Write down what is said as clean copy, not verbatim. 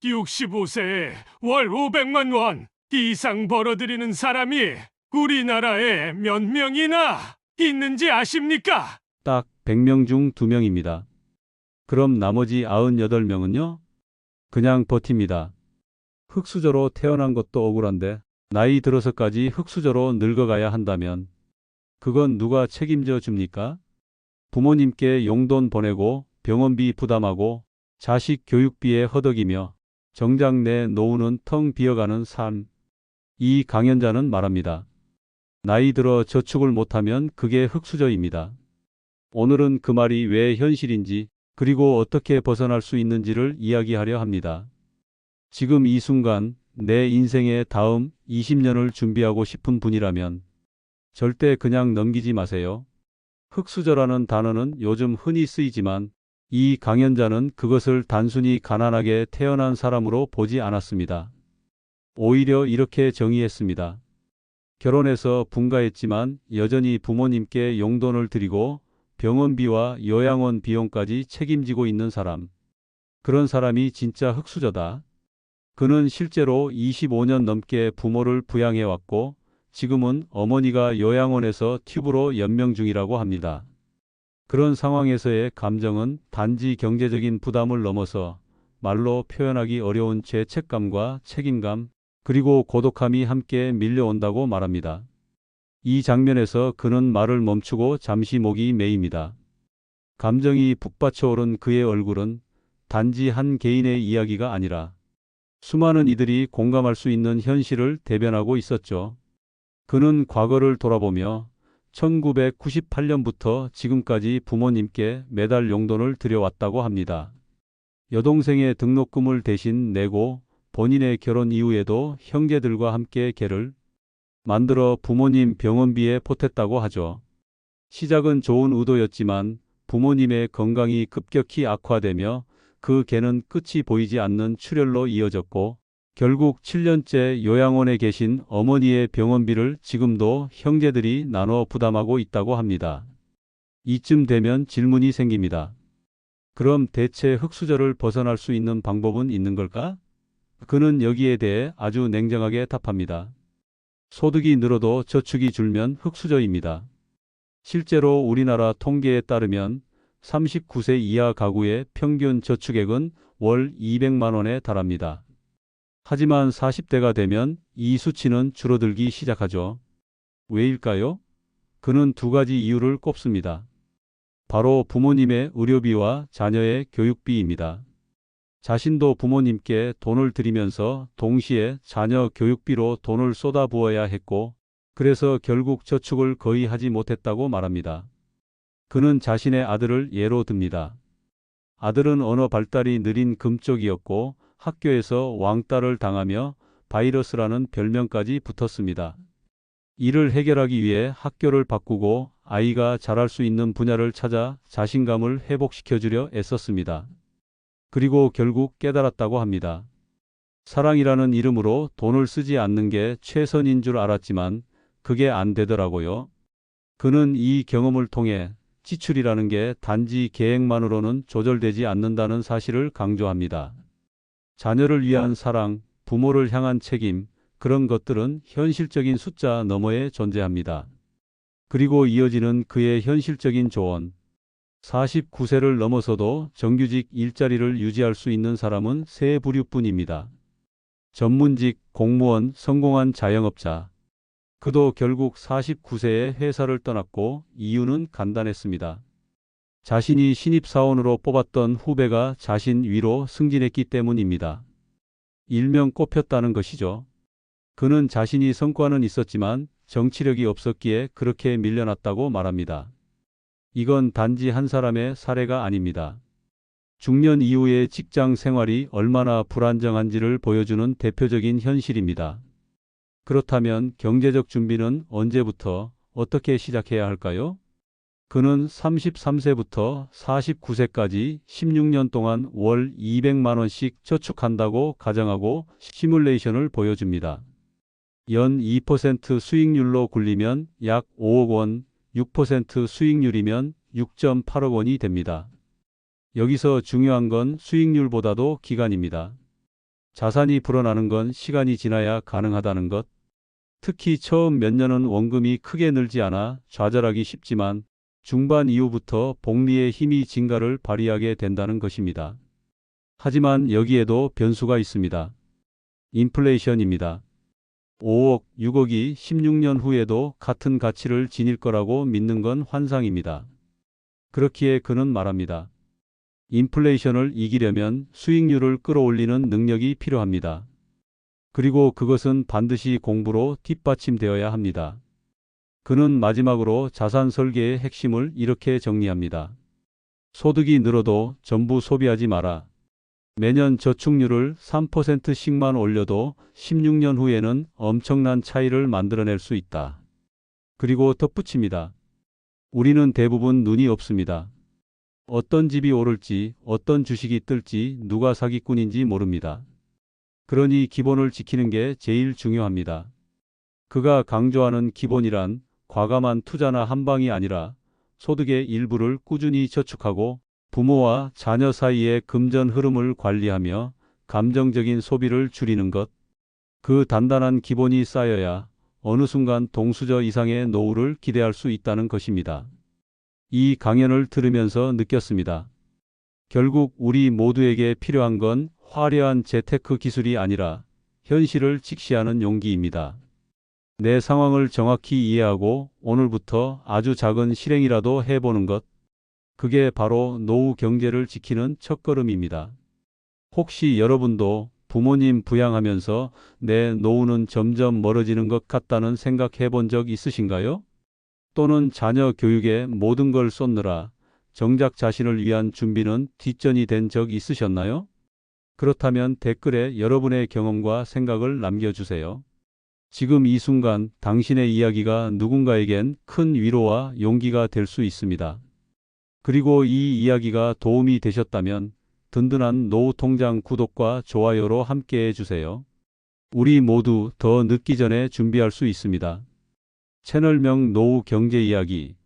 65세에 월 500만 원 이상 벌어들이는 사람이 우리나라에 몇 명이나 있는지 아십니까? 딱 100명 중 2명입니다. 그럼 나머지 98명은요? 그냥 버팁니다. 흙수저로 태어난 것도 억울한데 나이 들어서까지 흙수저로 늙어가야 한다면 그건 누가 책임져 줍니까? 부모님께 용돈 보내고 병원비 부담하고 자식 교육비에 허덕이며 정작 내 노후는 텅 비어가는 삶. 이 강연자는 말합니다. 나이 들어 저축을 못하면 그게 흙수저입니다. 오늘은 그 말이 왜 현실인지 그리고 어떻게 벗어날 수 있는지를 이야기하려 합니다. 지금 이 순간 내 인생의 다음 20년을 준비하고 싶은 분이라면 절대 그냥 넘기지 마세요. 흙수저라는 단어는 요즘 흔히 쓰이지만 이 강연자는 그것을 단순히 가난하게 태어난 사람으로 보지 않았습니다. 오히려 이렇게 정의했습니다. 결혼해서 분가했지만 여전히 부모님께 용돈을 드리고 병원비와 요양원 비용까지 책임지고 있는 사람. 그런 사람이 진짜 흙수저다. 그는 실제로 25년 넘게 부모를 부양해왔고 지금은 어머니가 요양원에서 튜브로 연명 중이라고 합니다. 그런 상황에서의 감정은 단지 경제적인 부담을 넘어서 말로 표현하기 어려운 죄책감과 책임감, 그리고 고독함이 함께 밀려온다고 말합니다. 이 장면에서 그는 말을 멈추고 잠시 목이 메입니다. 감정이 북받쳐오른 그의 얼굴은 단지 한 개인의 이야기가 아니라 수많은 이들이 공감할 수 있는 현실을 대변하고 있었죠. 그는 과거를 돌아보며 1998년부터 지금까지 부모님께 매달 용돈을 들여왔다고 합니다. 여동생의 등록금을 대신 내고 본인의 결혼 이후에도 형제들과 함께 개를 만들어 부모님 병원비에 보탰다고 하죠. 시작은 좋은 의도였지만 부모님의 건강이 급격히 악화되며 그 개는 끝이 보이지 않는 출혈로 이어졌고 결국 7년째 요양원에 계신 어머니의 병원비를 지금도 형제들이 나눠 부담하고 있다고 합니다. 이쯤 되면 질문이 생깁니다. 그럼 대체 흙수저를 벗어날 수 있는 방법은 있는 걸까? 그는 여기에 대해 아주 냉정하게 답합니다. 소득이 늘어도 저축이 줄면 흙수저입니다. 실제로 우리나라 통계에 따르면 39세 이하 가구의 평균 저축액은 월 200만 원에 달합니다. 하지만 40대가 되면 이 수치는 줄어들기 시작하죠. 왜일까요? 그는 두 가지 이유를 꼽습니다. 바로 부모님의 의료비와 자녀의 교육비입니다. 자신도 부모님께 돈을 드리면서 동시에 자녀 교육비로 돈을 쏟아부어야 했고, 그래서 결국 저축을 거의 하지 못했다고 말합니다. 그는 자신의 아들을 예로 듭니다. 아들은 언어 발달이 느린 금쪽이었고 학교에서 왕따를 당하며 바이러스라는 별명까지 붙었습니다. 이를 해결하기 위해 학교를 바꾸고 아이가 잘할 수 있는 분야를 찾아 자신감을 회복시켜주려 애썼습니다. 그리고 결국 깨달았다고 합니다. 사랑이라는 이름으로 돈을 쓰지 않는 게 최선인 줄 알았지만 그게 안 되더라고요. 그는 이 경험을 통해 지출이라는 게 단지 계획만으로는 조절되지 않는다는 사실을 강조합니다. 자녀를 위한 사랑, 부모를 향한 책임, 그런 것들은 현실적인 숫자 너머에 존재합니다. 그리고 이어지는 그의 현실적인 조언. 49세를 넘어서도 정규직 일자리를 유지할 수 있는 사람은 세 부류뿐입니다. 전문직, 공무원, 성공한 자영업자. 그도 결국 49세에 회사를 떠났고 이유는 간단했습니다. 자신이 신입사원으로 뽑았던 후배가 자신 위로 승진했기 때문입니다. 일명 꼽혔다는 것이죠. 그는 자신이 성과는 있었지만 정치력이 없었기에 그렇게 밀려났다고 말합니다. 이건 단지 한 사람의 사례가 아닙니다. 중년 이후의 직장 생활이 얼마나 불안정한지를 보여주는 대표적인 현실입니다. 그렇다면 경제적 준비는 언제부터 어떻게 시작해야 할까요? 그는 33세부터 49세까지 16년 동안 월 200만 원씩 저축한다고 가정하고 시뮬레이션을 보여줍니다. 연 2% 수익률로 굴리면 약 5억 원, 6% 수익률이면 6.8억 원이 됩니다. 여기서 중요한 건 수익률보다도 기간입니다. 자산이 불어나는 건 시간이 지나야 가능하다는 것. 특히 처음 몇 년은 원금이 크게 늘지 않아 좌절하기 쉽지만 중반 이후부터 복리의 힘이 진가를 발휘하게 된다는 것입니다. 하지만 여기에도 변수가 있습니다. 인플레이션입니다. 5억, 6억이 16년 후에도 같은 가치를 지닐 거라고 믿는 건 환상입니다. 그렇기에 그는 말합니다. 인플레이션을 이기려면 수익률을 끌어올리는 능력이 필요합니다. 그리고 그것은 반드시 공부로 뒷받침되어야 합니다. 그는 마지막으로 자산 설계의 핵심을 이렇게 정리합니다. 소득이 늘어도 전부 소비하지 마라. 매년 저축률을 3%씩만 올려도 16년 후에는 엄청난 차이를 만들어낼 수 있다. 그리고 덧붙입니다. 우리는 대부분 눈이 없습니다. 어떤 집이 오를지, 어떤 주식이 뜰지, 누가 사기꾼인지 모릅니다. 그러니 기본을 지키는 게 제일 중요합니다. 그가 강조하는 기본이란 과감한 투자나 한방이 아니라 소득의 일부를 꾸준히 저축하고 부모와 자녀 사이의 금전 흐름을 관리하며 감정적인 소비를 줄이는 것. 그 단단한 기본이 쌓여야 어느 순간 동수저 이상의 노후를 기대할 수 있다는 것입니다. 이 강연을 들으면서 느꼈습니다. 결국 우리 모두에게 필요한 건 화려한 재테크 기술이 아니라 현실을 직시하는 용기입니다. 내 상황을 정확히 이해하고 오늘부터 아주 작은 실행이라도 해보는 것. 그게 바로 노후 경제를 지키는 첫걸음입니다. 혹시 여러분도 부모님 부양하면서 내 노후는 점점 멀어지는 것 같다는 생각해 본 적 있으신가요? 또는 자녀 교육에 모든 걸 쏟느라 정작 자신을 위한 준비는 뒷전이 된 적 있으셨나요? 그렇다면 댓글에 여러분의 경험과 생각을 남겨주세요. 지금 이 순간 당신의 이야기가 누군가에겐 큰 위로와 용기가 될 수 있습니다. 그리고 이 이야기가 도움이 되셨다면 든든한 노후 통장 구독과 좋아요로 함께 해주세요. 우리 모두 더 늦기 전에 준비할 수 있습니다. 채널명 노후 경제 이야기